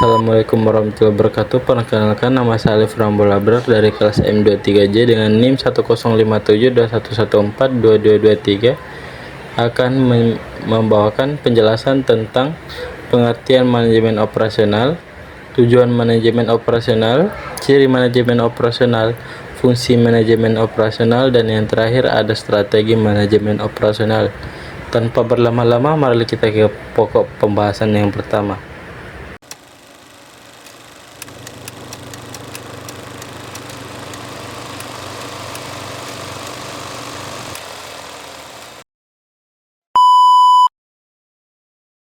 Assalamualaikum warahmatullahi wabarakatuh. Perkenalkan, nama saya Alif Rambo Labrar dari kelas M23J dengan NIM 1057211422223 akan membawakan penjelasan tentang pengertian manajemen operasional, tujuan manajemen operasional, ciri manajemen operasional, fungsi manajemen operasional, dan yang terakhir ada strategi manajemen operasional. Tanpa berlama-lama, mari kita ke pokok pembahasan yang pertama.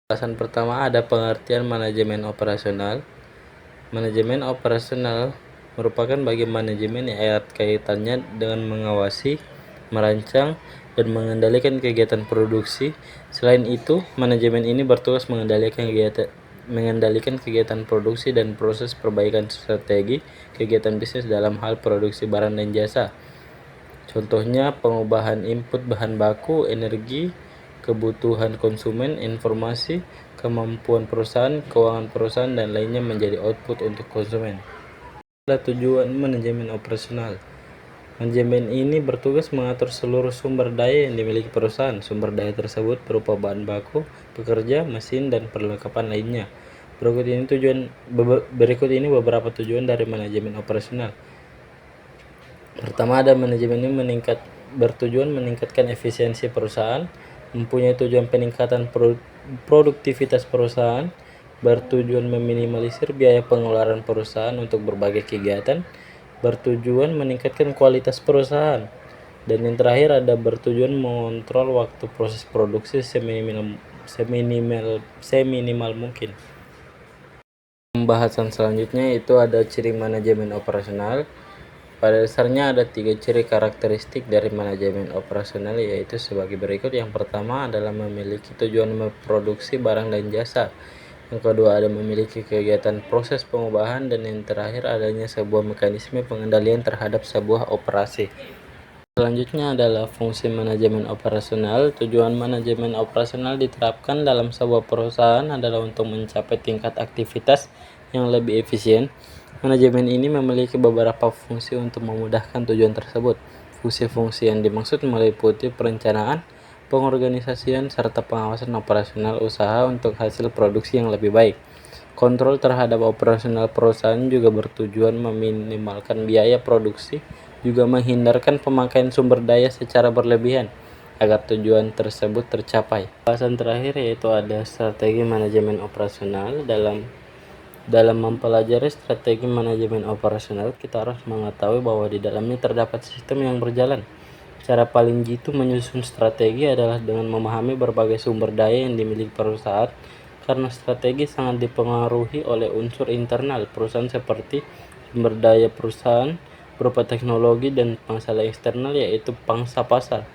Pembahasan pertama ada pengertian manajemen operasional. Manajemen operasional merupakan bagian manajemen yang erat kaitannya dengan mengawasi, merancang, dan mengendalikan kegiatan produksi. Selain itu, manajemen ini bertugas mengendalikan kegiatan produksi dan proses perbaikan strategi kegiatan bisnis dalam hal produksi barang dan jasa. Contohnya pengubahan input bahan baku, energi, kebutuhan konsumen, informasi, kemampuan perusahaan, keuangan perusahaan, dan lainnya menjadi output untuk konsumen. Ada tujuan manajemen operasional. Manajemen ini bertugas mengatur seluruh sumber daya yang dimiliki perusahaan. Sumber daya tersebut berupa bahan baku, pekerja, mesin, dan perlengkapan lainnya. Berikut ini beberapa tujuan dari manajemen operasional. Pertama, ada manajemen ini bertujuan meningkatkan efisiensi perusahaan, mempunyai tujuan peningkatan produktivitas perusahaan, bertujuan meminimalisir biaya pengeluaran perusahaan untuk berbagai kegiatan, bertujuan meningkatkan kualitas perusahaan, dan yang terakhir ada bertujuan mengontrol waktu proses produksi seminimal mungkin. Pembahasan selanjutnya itu ada ciri manajemen operasional. Pada dasarnya ada 3 ciri karakteristik dari manajemen operasional, yaitu sebagai berikut. Yang pertama adalah memiliki tujuan memproduksi barang dan jasa. Yang kedua ada memiliki kegiatan proses pengubahan, dan yang terakhir adanya sebuah mekanisme pengendalian terhadap sebuah operasi. Selanjutnya adalah fungsi manajemen operasional. Tujuan manajemen operasional diterapkan dalam sebuah perusahaan adalah untuk mencapai tingkat aktivitas yang lebih efisien. Manajemen ini memiliki beberapa fungsi untuk memudahkan tujuan tersebut. Fungsi-fungsi yang dimaksud meliputi perencanaan, pengorganisasian, serta pengawasan operasional usaha untuk hasil produksi yang lebih baik. Kontrol terhadap operasional perusahaan juga bertujuan meminimalkan biaya produksi, juga menghindarkan pemakaian sumber daya secara berlebihan agar tujuan tersebut tercapai. Pembahasan terakhir yaitu ada strategi manajemen operasional. Dalam mempelajari strategi manajemen operasional, kita harus mengetahui bahwa di dalamnya terdapat sistem yang berjalan. Cara paling jitu menyusun strategi adalah dengan memahami berbagai sumber daya yang dimiliki perusahaan, karena strategi sangat dipengaruhi oleh unsur internal perusahaan seperti sumber daya perusahaan berupa teknologi dan masalah eksternal yaitu pangsa pasar.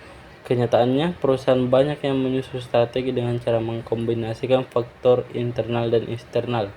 Kenyataannya, perusahaan banyak yang menyusun strategi dengan cara mengkombinasikan faktor internal dan eksternal.